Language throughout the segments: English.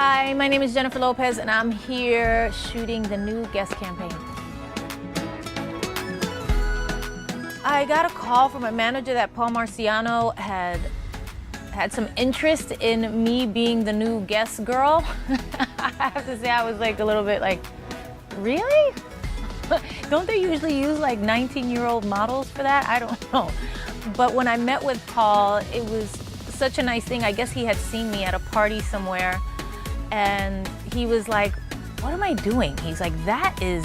Hi, my name is Jennifer Lopez, and I'm here shooting the new Guess campaign. I got a call from a manager that Paul Marciano had some interest in me being the new Guess girl. I have to say, I was like a little bit like, really? Don't they usually use like 19-year-old models for that? I don't know. But when I met with Paul, it was such a nice thing. I guess he had seen me at a party somewhere, and he was like, what am I doing? He's like, that is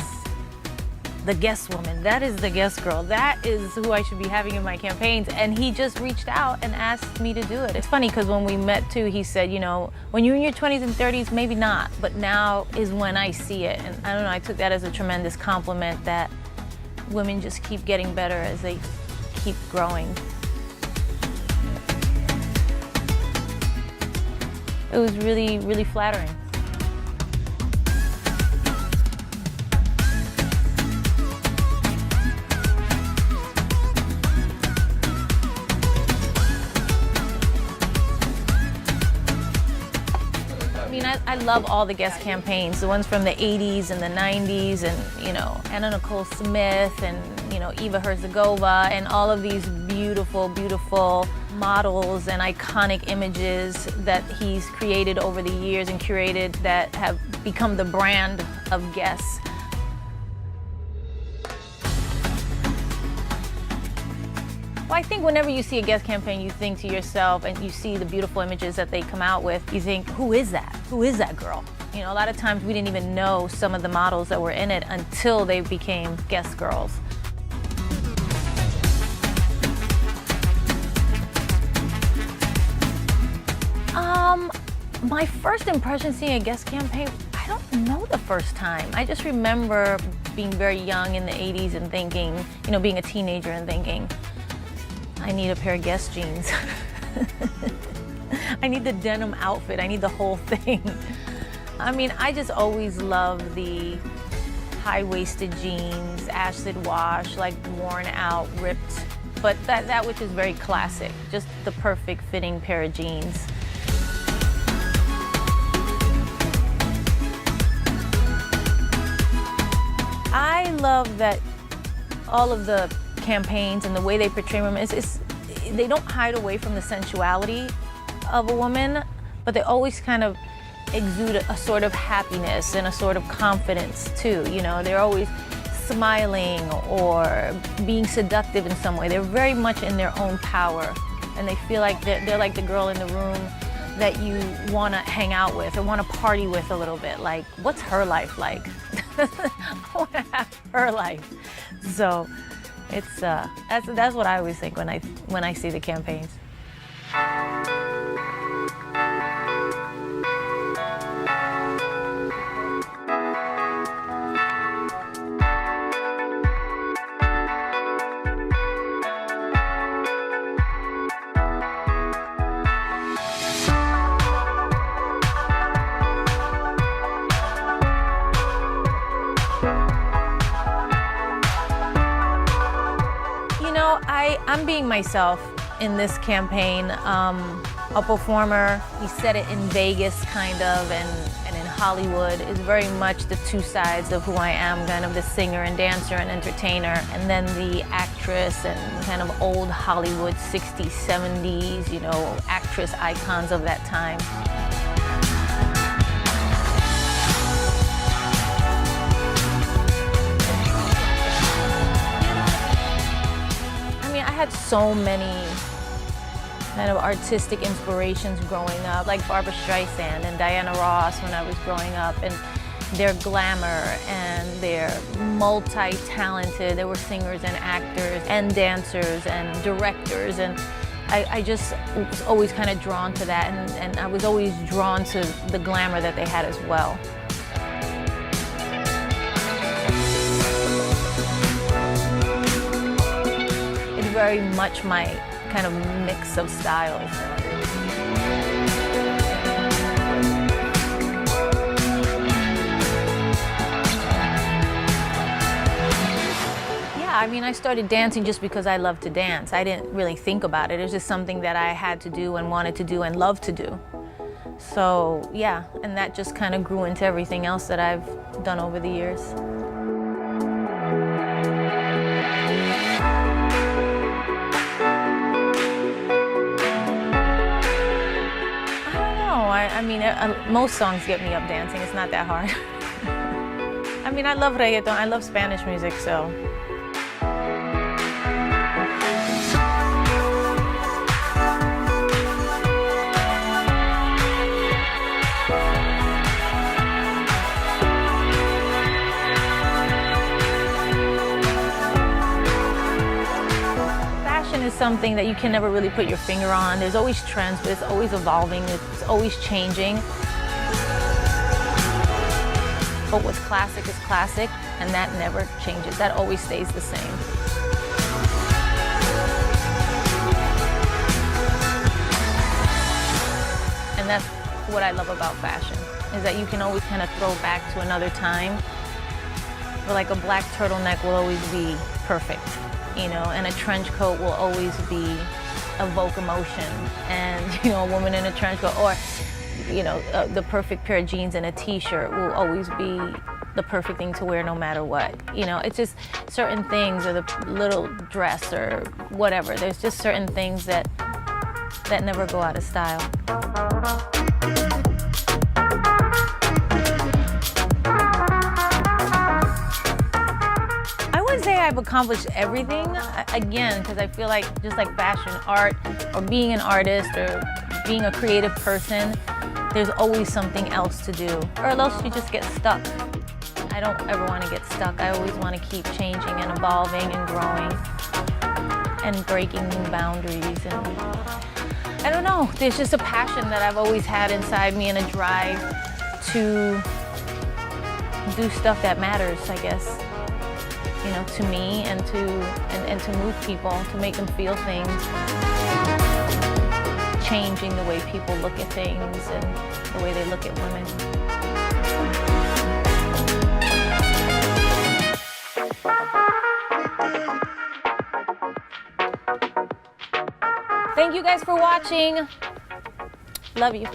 the Guess woman. That is the Guess girl. That is who I should be having in my campaigns. And he just reached out and asked me to do it. It's funny because when we met too, he said, you know, when you're in your 20s and 30s, maybe not, but now is when I see it. And I don't know, I took that as a tremendous compliment that women just keep getting better as they keep growing. It was really, really flattering. I mean, I love all the Guess campaigns, the ones from the 80s and the 90s, and, you know, Anna Nicole Smith and, you know, Eva Herzegova, and all of these beautiful, beautiful models and iconic images that he's created over the years and curated that have become the brand of Guess. Well, I think whenever you see a Guess campaign, you think to yourself, and you see the beautiful images that they come out with, you think, who is that? Who is that girl? You know, a lot of times we didn't even know some of the models that were in it until they became Guess girls. My first impression seeing a Guess campaign, I don't know the first time. I just remember being very young in the 80s and thinking, you know, being a teenager and thinking, I need a pair of Guess jeans. I need the denim outfit. I need the whole thing. I mean, I just always love the high-waisted jeans, acid wash, like worn out, ripped, but that which is very classic, just the perfect fitting pair of jeans. I love that all of the campaigns and the way they portray women they don't hide away from the sensuality of a woman, but they always kind of exude a sort of happiness and a sort of confidence too. You know, they're always smiling or being seductive in some way. They're very much in their own power, and they feel like they're like the girl in the room that you want to hang out with or want to party with a little bit. Like, what's her life like? I want to have her life. So it's that's what I always think when I see the campaigns. I'm being myself in this campaign. A performer, he said it in Vegas kind of, and in Hollywood, is very much the two sides of who I am, kind of the singer and dancer and entertainer, and then the actress and kind of old Hollywood 60s, 70s, you know, actress icons of that time. I had so many kind of artistic inspirations growing up, like Barbra Streisand and Diana Ross when I was growing up, and their glamour and their multi-talented. There were singers and actors and dancers and directors, and I just was always kind of drawn to that, and I was always drawn to the glamour that they had as well. Very much my kind of mix of styles. Yeah, I mean, I started dancing just because I love to dance. I didn't really think about it. It was just something that I had to do and wanted to do and loved to do. So yeah, and that just kind of grew into everything else that I've done over the years. I mean, most songs get me up dancing. It's not that hard. I mean, I love reggaeton. I love Spanish music, so. Is something that you can never really put your finger on. There's always trends, but it's always evolving, it's always changing. But what's classic is classic, and that never changes. That always stays the same. And that's what I love about fashion, is that you can always kind of throw back to another time. But like a black turtleneck will always be perfect. You know, and a trench coat will always evoke emotion, and you know, a woman in a trench coat, or you know, the perfect pair of jeans and a t-shirt will always be the perfect thing to wear no matter what. You know, it's just certain things, or the little dress or whatever. There's just certain things that never go out of style. I've accomplished everything, again, because I feel like just like fashion, art, or being an artist, or being a creative person, there's always something else to do, or else you just get stuck. I don't ever want to get stuck. I always want to keep changing and evolving and growing and breaking new boundaries. And I don't know, there's just a passion that I've always had inside me, and a drive to do stuff that matters, I guess. You know, to me, and to move people, to make them feel things, changing the way people look at things and the way they look at women. Thank you guys for watching. Love you.